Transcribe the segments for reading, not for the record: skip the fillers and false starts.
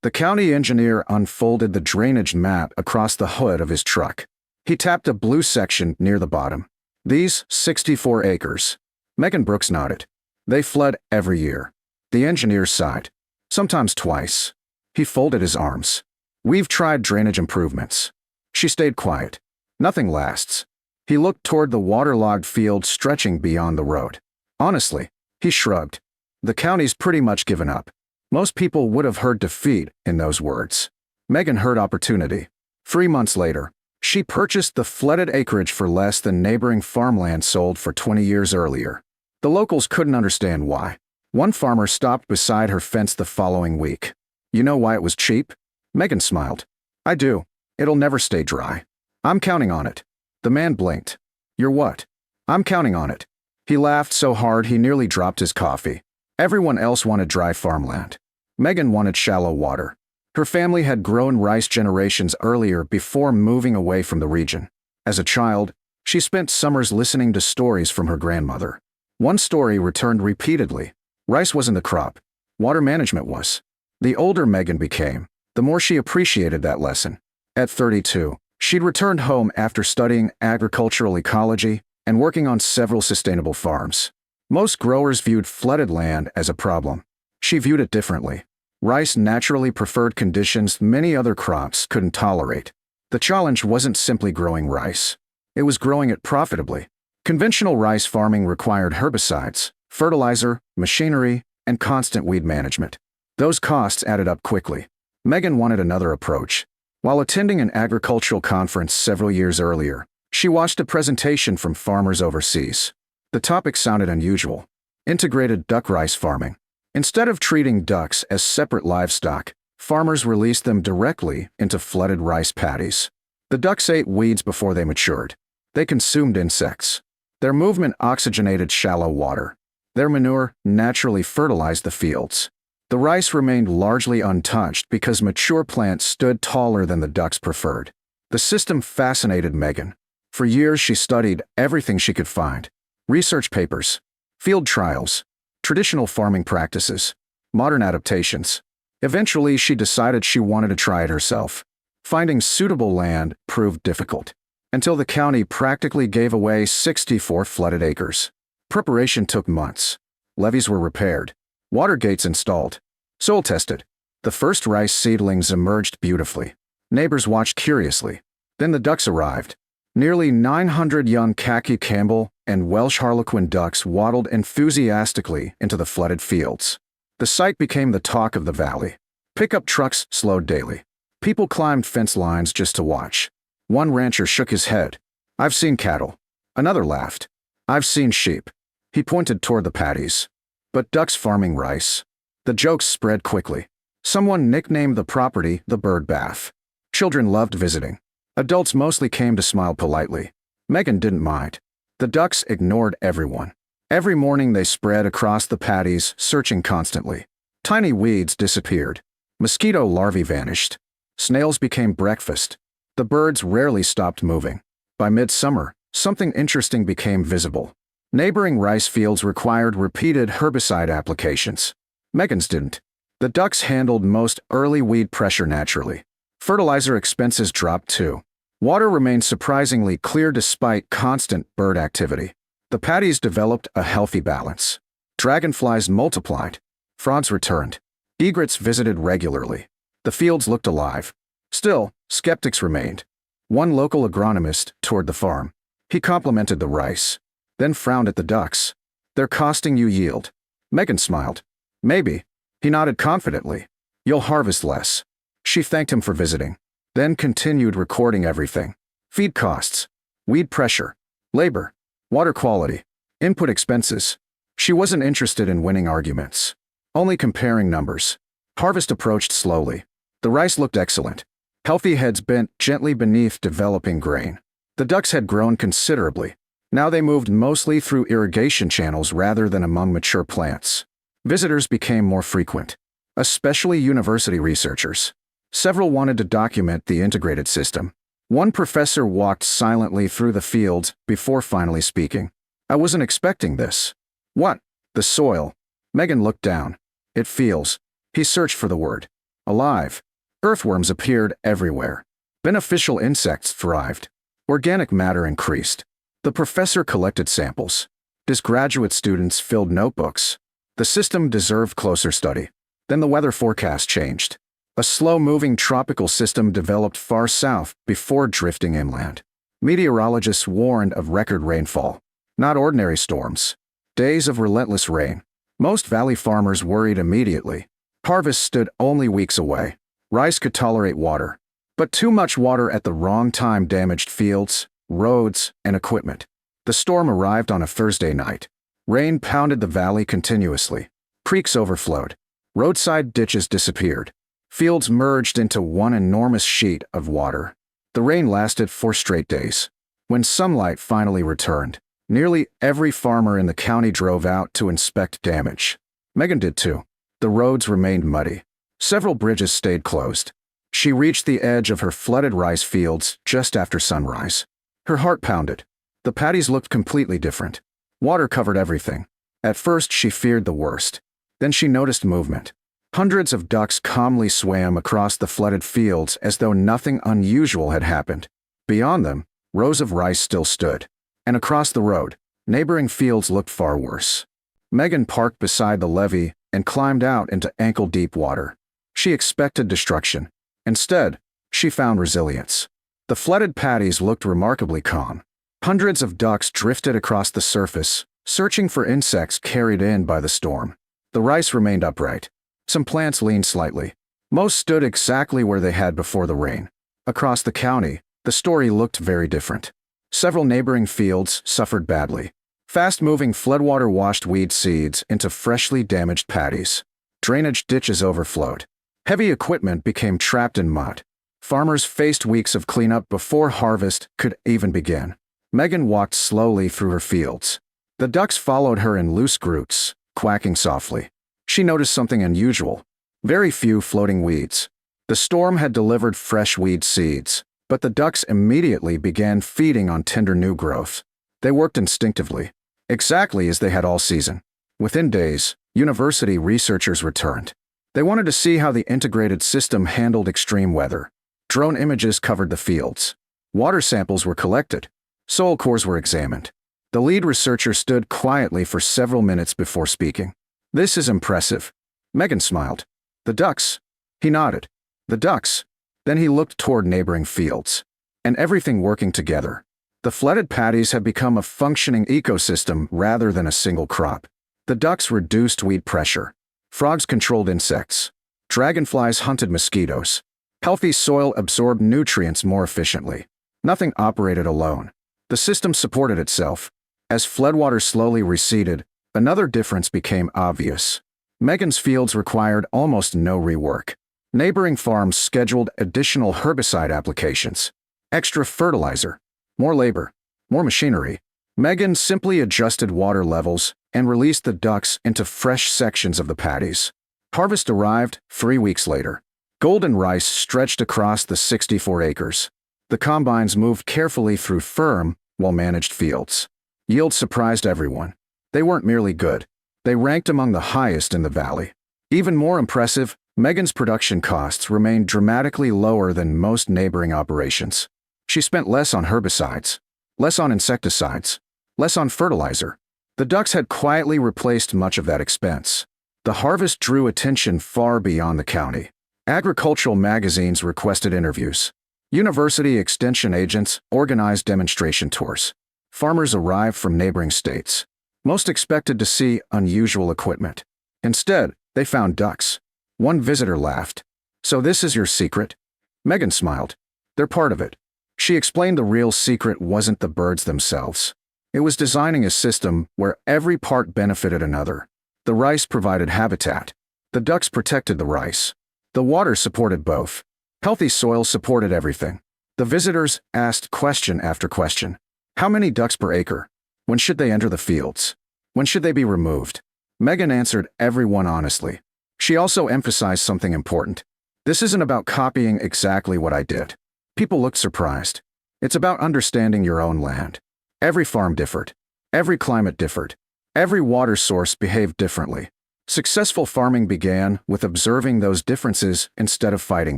The county engineer unfolded the drainage map across the hood of his truck. He tapped a blue section near the bottom. These 64 acres. Megan Brooks nodded. They flood every year. The engineer sighed. Sometimes twice. He folded his arms. We've tried drainage improvements. She stayed quiet. Nothing lasts. He looked toward the waterlogged field stretching beyond the road. Honestly, he shrugged. The county's pretty much given up. Most people would have heard defeat in those words. Megan heard opportunity. 3 months later, she purchased the flooded acreage for less than neighboring farmland sold for 20 years earlier. The locals couldn't understand why. One farmer stopped beside her fence the following week. You know why it was cheap? Megan smiled. I do. It'll never stay dry. I'm counting on it. The man blinked. You're what? I'm counting on it. He laughed so hard he nearly dropped his coffee. Everyone else wanted dry farmland. Megan wanted shallow water. Her family had grown rice generations earlier before moving away from the region. As a child, she spent summers listening to stories from her grandmother. One story returned repeatedly. Rice wasn't the crop. Water management was. The older Megan became, the more she appreciated that lesson. At 32, she'd returned home after studying agricultural ecology and working on several sustainable farms. Most growers viewed flooded land as a problem. She viewed it differently. Rice naturally preferred conditions many other crops couldn't tolerate. The challenge wasn't simply growing rice. It was growing it profitably. Conventional rice farming required herbicides, fertilizer, machinery, and constant weed management. Those costs added up quickly. Megan wanted another approach. While attending an agricultural conference several years earlier, she watched a presentation from farmers overseas. The topic sounded unusual. Integrated duck rice farming. Instead of treating ducks as separate livestock, farmers released them directly into flooded rice paddies. The ducks ate weeds before they matured. They consumed insects. Their movement oxygenated shallow water. Their manure naturally fertilized the fields. The rice remained largely untouched because mature plants stood taller than the ducks preferred. The system fascinated Megan. For years she studied everything she could find. Research papers, field trials, traditional farming practices, modern adaptations. Eventually she decided she wanted to try it herself. Finding suitable land proved difficult, until the county practically gave away 64 flooded acres. Preparation took months. Levees were repaired. Water gates installed. Soil tested. The first rice seedlings emerged beautifully. Neighbors watched curiously. Then the ducks arrived. Nearly 900 young khaki Campbell and Welsh Harlequin ducks waddled enthusiastically into the flooded fields. The sight became the talk of the valley. Pickup trucks slowed daily. People climbed fence lines just to watch. One rancher shook his head. I've seen cattle. Another laughed. I've seen sheep. He pointed toward the paddies. But ducks farming rice. The jokes spread quickly. Someone nicknamed the property the bird bath. Children loved visiting. Adults mostly came to smile politely. Megan didn't mind. The ducks ignored everyone. Every morning they spread across the paddies, searching constantly. Tiny weeds disappeared. Mosquito larvae vanished. Snails became breakfast. The birds rarely stopped moving. By midsummer, something interesting became visible. Neighboring rice fields required repeated herbicide applications. Megan's didn't. The ducks handled most early weed pressure naturally. Fertilizer expenses dropped too. Water remained surprisingly clear despite constant bird activity. The paddies developed a healthy balance. Dragonflies multiplied. Frogs returned. Egrets visited regularly. The fields looked alive. Still, skeptics remained. One local agronomist toured the farm. He complimented the rice, then frowned at the ducks. They're costing you yield. Megan smiled. Maybe. He nodded confidently. You'll harvest less. She thanked him for visiting, then continued recording everything. Feed costs, weed pressure, labor, water quality, input expenses. She wasn't interested in winning arguments, only comparing numbers. Harvest approached slowly. The rice looked excellent. Healthy heads bent gently beneath developing grain. The ducks had grown considerably. Now they moved mostly through irrigation channels rather than among mature plants. Visitors became more frequent, especially university researchers. Several wanted to document the integrated system. One professor walked silently through the fields before finally speaking. I wasn't expecting this. What? The soil. Megan looked down. It feels. He searched for the word. alive. Earthworms appeared everywhere. Beneficial insects thrived. Organic matter increased. The professor collected samples. His graduate students filled notebooks. The system deserved closer study. Then the weather forecast changed. A slow-moving tropical system developed far south before drifting inland. Meteorologists warned of record rainfall. Not ordinary storms. Days of relentless rain. Most valley farmers worried immediately. Harvest stood only weeks away. Rice could tolerate water. But too much water at the wrong time damaged fields, roads, and equipment. The storm arrived on a Thursday night. Rain pounded the valley continuously. Creeks overflowed. Roadside ditches disappeared. Fields merged into one enormous sheet of water. The rain lasted 4 straight days. When sunlight finally returned, nearly every farmer in the county drove out to inspect damage. Megan did too. The roads remained muddy. Several bridges stayed closed. She reached the edge of her flooded rice fields just after sunrise. Her heart pounded. The paddies looked completely different. Water covered everything. At first she feared the worst. Then she noticed movement. Hundreds of ducks calmly swam across the flooded fields as though nothing unusual had happened. Beyond them, rows of rice still stood. And across the road, neighboring fields looked far worse. Megan parked beside the levee and climbed out into ankle-deep water. She expected destruction. Instead, she found resilience. The flooded paddies looked remarkably calm. Hundreds of ducks drifted across the surface, searching for insects carried in by the storm. The rice remained upright. Some plants leaned slightly. Most stood exactly where they had before the rain. Across the county, the story looked very different. Several neighboring fields suffered badly. Fast-moving floodwater washed weed seeds into freshly damaged paddies. Drainage ditches overflowed. Heavy equipment became trapped in mud. Farmers faced weeks of cleanup before harvest could even begin. Megan walked slowly through her fields. The ducks followed her in loose groups, quacking softly. She noticed something unusual. Very few floating weeds. The storm had delivered fresh weed seeds, but the ducks immediately began feeding on tender new growth. They worked instinctively, exactly as they had all season. Within days, university researchers returned. They wanted to see how the integrated system handled extreme weather. Drone images covered the fields. Water samples were collected. Soil cores were examined. The lead researcher stood quietly for several minutes before speaking. "This is impressive." Megan smiled. "The ducks?" He nodded. "The ducks." Then he looked toward neighboring fields. And everything working together. The flooded paddies had become a functioning ecosystem rather than a single crop. The ducks reduced weed pressure. Frogs controlled insects. Dragonflies hunted mosquitoes. Healthy soil absorbed nutrients more efficiently. Nothing operated alone. The system supported itself. As floodwater slowly receded, another difference became obvious. Megan's fields required almost no rework. Neighboring farms scheduled additional herbicide applications. Extra fertilizer. More labor. More machinery. Megan simply adjusted water levels and released the ducks into fresh sections of the paddies. Harvest arrived 3 weeks later. Golden rice stretched across the 64 acres. The combines moved carefully through firm, well-managed fields. Yield surprised everyone. They weren't merely good. They ranked among the highest in the valley. Even more impressive, Megan's production costs remained dramatically lower than most neighboring operations. She spent less on herbicides, less on insecticides, less on fertilizer. The ducks had quietly replaced much of that expense. The harvest drew attention far beyond the county. Agricultural magazines requested interviews. University extension agents organized demonstration tours. Farmers arrived from neighboring states. Most expected to see unusual equipment. Instead, they found ducks. One visitor laughed. "So this is your secret?" Megan smiled. "They're part of it." She explained the real secret wasn't the birds themselves. It was designing a system where every part benefited another. The rice provided habitat. The ducks protected the rice. The water supported both. Healthy soil supported everything. The visitors asked question after question. How many ducks per acre? When should they enter the fields? When should they be removed? Megan answered everyone honestly. She also emphasized something important. This isn't about copying exactly what I did. People looked surprised. It's about understanding your own land. Every farm differed. Every climate differed. Every water source behaved differently. Successful farming began with observing those differences instead of fighting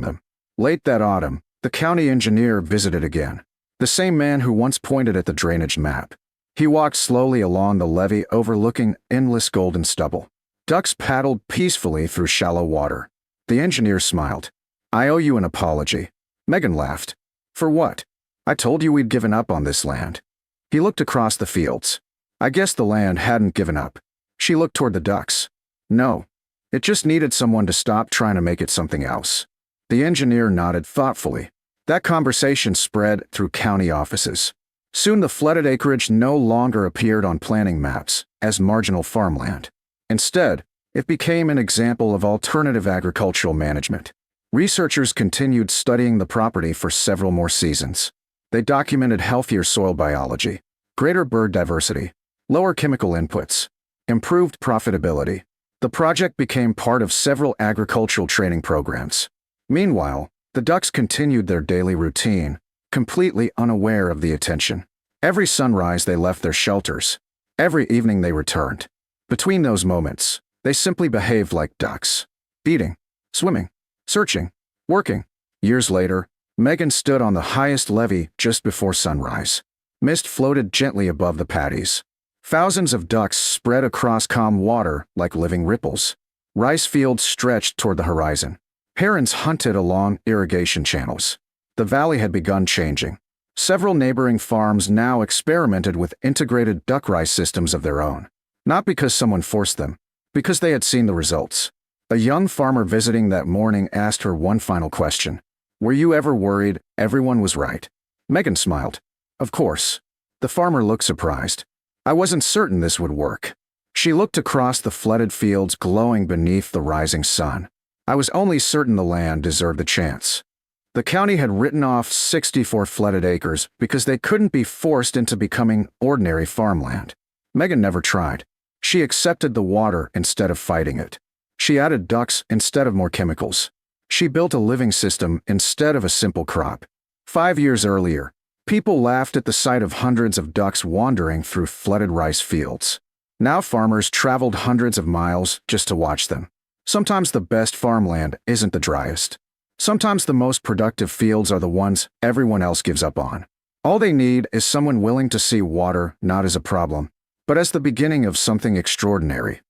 them. Late that autumn, the county engineer visited again. The same man who once pointed at the drainage map. He walked slowly along the levee overlooking endless golden stubble. Ducks paddled peacefully through shallow water. The engineer smiled. "I owe you an apology." Megan laughed. "For what?" "I told you we'd given up on this land." He looked across the fields. "I guess the land hadn't given up." She looked toward the ducks. "No. It just needed someone to stop trying to make it something else." The engineer nodded thoughtfully. That conversation spread through county offices. Soon the flooded acreage no longer appeared on planning maps as marginal farmland. Instead, it became an example of alternative agricultural management. Researchers continued studying the property for several more seasons. They documented healthier soil biology, greater bird diversity, lower chemical inputs, improved profitability. The project became part of several agricultural training programs. Meanwhile, the ducks continued their daily routine, completely unaware of the attention. Every sunrise they left their shelters. Every evening they returned. Between those moments, they simply behaved like ducks. Eating, swimming, searching, working. Years later, Megan stood on the highest levee just before sunrise. Mist floated gently above the paddies. Thousands of ducks spread across calm water like living ripples. Rice fields stretched toward the horizon. Herons hunted along irrigation channels. The valley had begun changing. Several neighboring farms now experimented with integrated duck rice systems of their own. Not because someone forced them, because they had seen the results. A young farmer visiting that morning asked her one final question. "Were you ever worried everyone was right?" Megan smiled. "Of course." The farmer looked surprised. "I wasn't certain this would work." She looked across the flooded fields glowing beneath the rising sun. "I was only certain the land deserved the chance." The county had written off 64 flooded acres because they couldn't be forced into becoming ordinary farmland. Megan never tried. She accepted the water instead of fighting it. She added ducks instead of more chemicals. She built a living system instead of a simple crop. 5 years earlier, people laughed at the sight of hundreds of ducks wandering through flooded rice fields. Now farmers traveled hundreds of miles just to watch them. Sometimes the best farmland isn't the driest. Sometimes the most productive fields are the ones everyone else gives up on. All they need is someone willing to see water not as a problem, but as the beginning of something extraordinary.